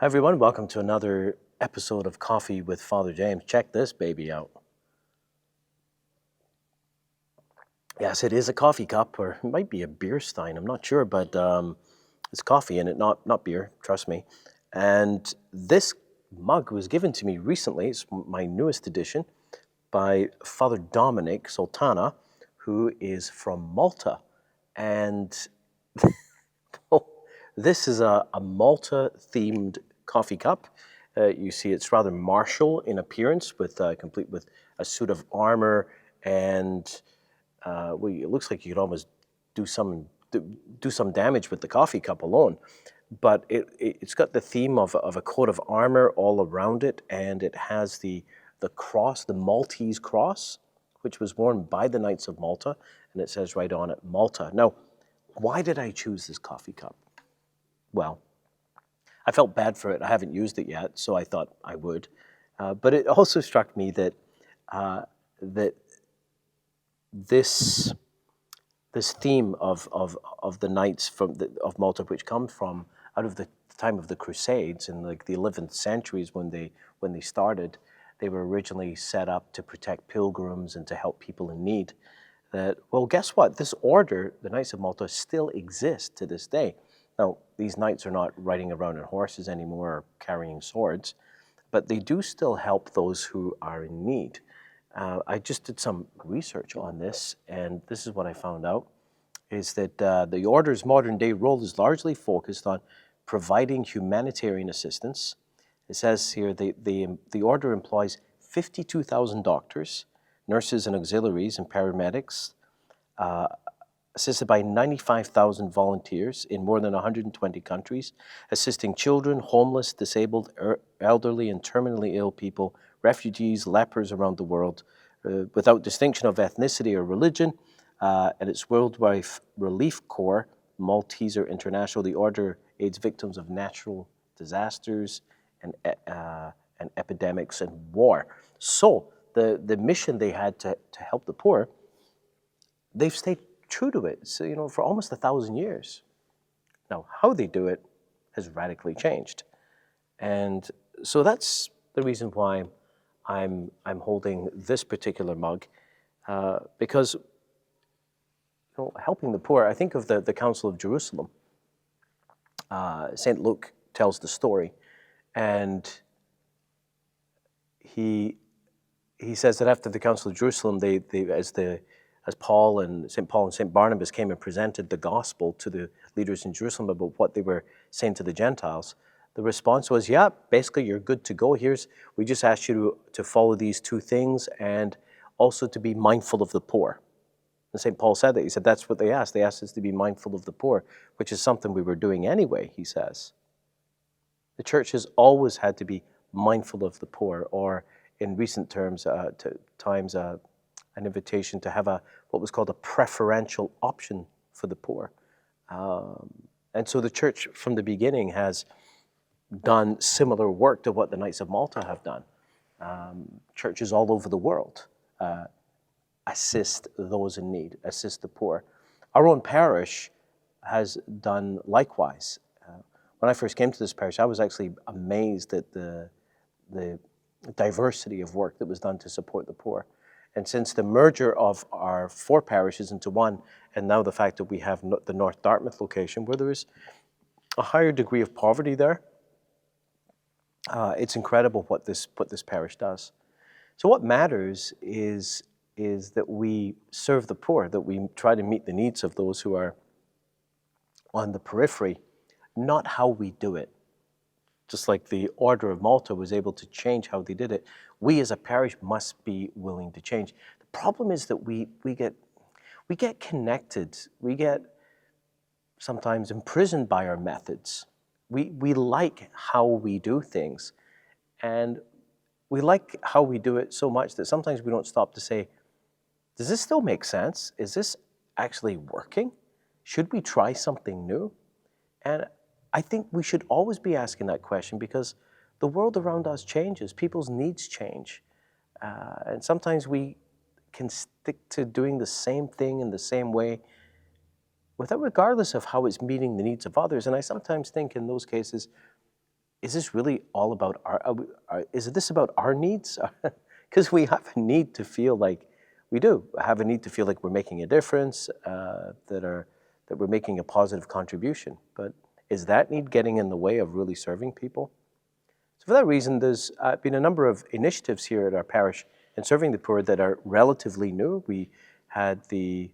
Everyone, welcome to another episode of Coffee with Father James. Check this baby out. Yes, it is a coffee cup, or it might be a beer stein. I'm not sure, but it's coffee in it, not beer. Trust me. And this mug was given to me recently. It's my newest edition by Father Dominic Sultana, who is from Malta, and this is a Malta-themed coffee cup. You see, it's rather martial in appearance, complete with a suit of armor, and it looks like you could almost do some damage with the coffee cup alone. But it's got the theme of a coat of armor all around it, and it has the cross, the Maltese cross, which was worn by the Knights of Malta, and it says right on it, Malta. Now, why did I choose this coffee cup? Well, I felt bad for it. I haven't used it yet, so I thought I would. But it also struck me that this theme of the Knights of Malta, which comes from out of the time of the Crusades in like the 11th centuries when they started, they were originally set up to protect pilgrims and to help people in need. Guess what? This order, the Knights of Malta, still exists to this day. Now, these knights are not riding around on horses anymore or carrying swords, but they do still help those who are in need. I just did some research on this, and this is what I found out, is that the order's modern-day role is largely focused on providing humanitarian assistance. It says here the order employs 52,000 doctors, nurses and auxiliaries and paramedics, assisted by 95,000 volunteers in more than 120 countries, assisting children, homeless, disabled, elderly, and terminally ill people, refugees, lepers around the world, without distinction of ethnicity or religion. And its Worldwide Relief Corps, Malteser International, the order aids victims of natural disasters and epidemics and war. So the mission they had to help the poor, they've stayed true to it, so, for almost 1,000 years. Now, how they do it has radically changed. And so that's the reason why I'm holding this particular mug, because helping the poor, I think of the Council of Jerusalem. St. Luke tells the story, and he says that after the Council of Jerusalem, as Paul and St. Barnabas came and presented the gospel to the leaders in Jerusalem about what they were saying to the Gentiles, the response was, yeah, basically you're good to go. We just asked you to follow these two things and also to be mindful of the poor. And St. Paul said that. He said that's what they asked. They asked us to be mindful of the poor, which is something we were doing anyway, he says. The church has always had to be mindful of the poor, or in recent times, an invitation to have what was called a preferential option for the poor. And so the church from the beginning has done similar work to what the Knights of Malta have done. Churches all over the world assist those in need, assist the poor. Our own parish has done likewise. When I first came to this parish, I was actually amazed at the diversity of work that was done to support the poor. And since the merger of our 4 parishes into one, and now the fact that we have the North Dartmouth location, where there is a higher degree of poverty there, it's incredible what this parish does. So what matters is that we serve the poor, that we try to meet the needs of those who are on the periphery, not how we do it. Just like the Order of Malta was able to change how they did it, we as a parish must be willing to change. The problem is that we get connected, we get sometimes imprisoned by our methods. We like how we do things, and we like how we do it so much that sometimes we don't stop to say, does this still make sense? Is this actually working? Should we try something new? And I think we should always be asking that question, because the world around us changes, people's needs change. And sometimes we can stick to doing the same thing in the same way regardless of how it's meeting the needs of others. And I sometimes think in those cases, is this really all about is this about our needs? Because we have a need to feel like we do have a need to feel like we're making a difference, that we're making a positive contribution. But is that need getting in the way of really serving people? So for that reason, there's been a number of initiatives here at our parish in serving the poor that are relatively new. We had the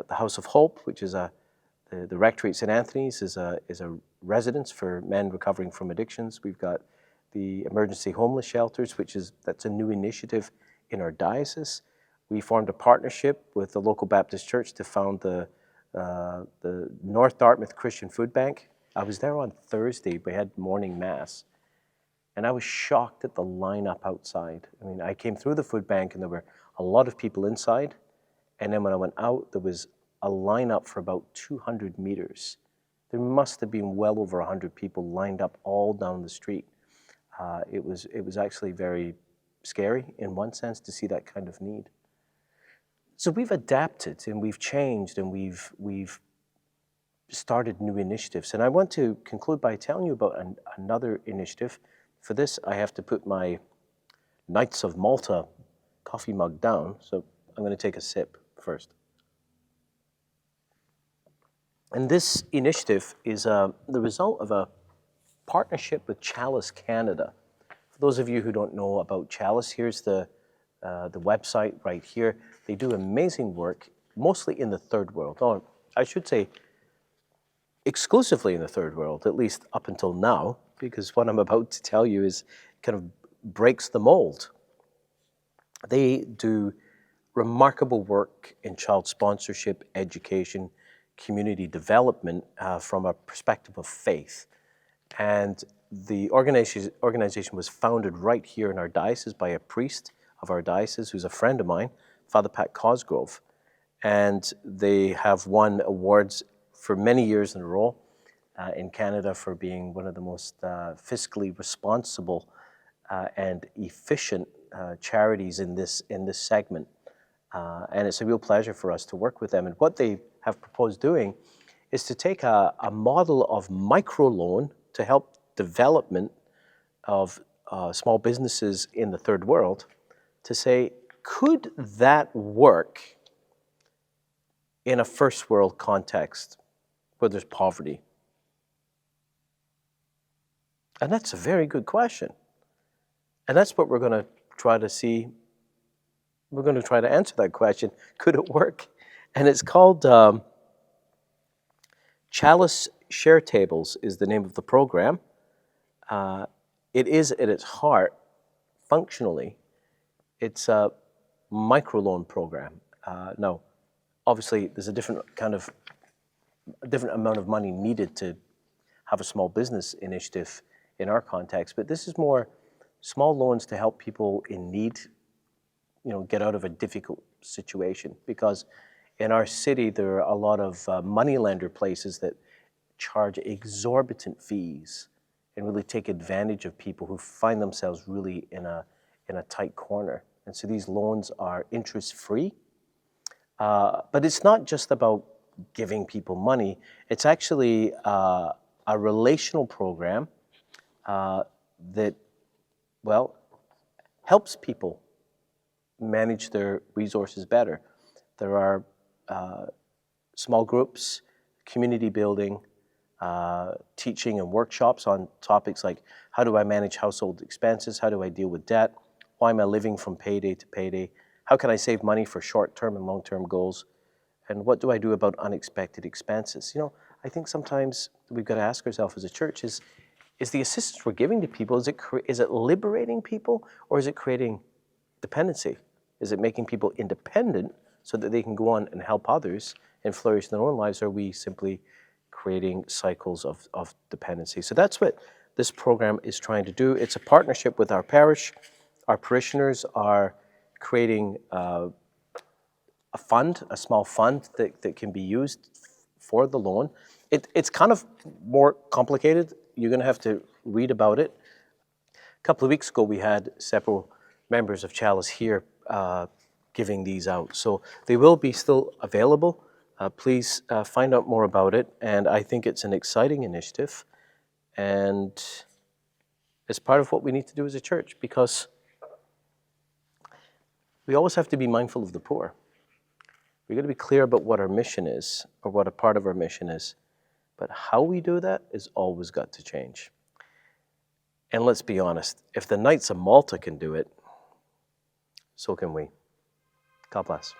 House of Hope, which is the rectory at St. Anthony's is a residence for men recovering from addictions. We've got the emergency homeless shelters, that's a new initiative in our diocese. We formed a partnership with the local Baptist church to found the North Dartmouth Christian Food Bank. I was there on Thursday. We had morning mass, and I was shocked at the lineup outside. I mean, I came through the food bank, and there were a lot of people inside, and then when I went out, there was a lineup for about 200 meters. There must have been well over 100 people lined up all down the street. It was actually very scary in one sense to see that kind of need. So we've adapted and we've changed and we've started new initiatives. And I want to conclude by telling you about another initiative. For this, I have to put my Knights of Malta coffee mug down, so I'm going to take a sip first. And this initiative is the result of a partnership with Chalice Canada. For those of you who don't know about Chalice, here's the website right here. They do amazing work, mostly in the third world. Oh, I should say exclusively in the third world, at least up until now, because what I'm about to tell you is kind of breaks the mold. They do remarkable work in child sponsorship, education, community development from a perspective of faith. And the organization was founded right here in our diocese by a priest of our diocese who's a friend of mine, Father Pat Cosgrove. And they have won awards for many years in a row in Canada for being one of the most fiscally responsible and efficient charities in this segment. And it's a real pleasure for us to work with them. And what they have proposed doing is to take a model of microloan to help development of small businesses in the third world to say, could that work in a first world context where there's poverty? And that's a very good question. And that's what we're going to try to see. We're going to try to answer that question. Could it work? And it's called Chalice Share Tables is the name of the program. It is at its heart, functionally, it's a microloan program. Now, obviously, there's a different amount of money needed to have a small business initiative in our context, but this is more small loans to help people in need, get out of a difficult situation. Because in our city, there are a lot of moneylender places that charge exorbitant fees and really take advantage of people who find themselves really in a tight corner. And so these loans are interest-free, but it's not just about giving people money. It's actually a relational program that, helps people manage their resources better. There are small groups, community building, teaching and workshops on topics like how do I manage household expenses, how do I deal with debt, why am I living from payday to payday, how can I save money for short-term and long-term goals, and what do I do about unexpected expenses? I think sometimes we've got to ask ourselves as a church, is the assistance we're giving to people, is it liberating people, or is it creating dependency? Is it making people independent so that they can go on and help others and flourish in their own lives, or are we simply creating cycles of dependency? So that's what this program is trying to do. It's a partnership with our parish. Our parishioners are creating a small fund that can be used for the loan. It's kind of more complicated. You're going to have to read about it. A couple of weeks ago, we had several members of Chalice here giving these out. So they will be still available. Please find out more about it. And I think it's an exciting initiative. And It's part of what we need to do as a church, because we always have to be mindful of the poor. We've got to be clear about what our mission is, or what a part of our mission is. But how we do that is always got to change. And let's be honest, if the Knights of Malta can do it, so can we. God bless.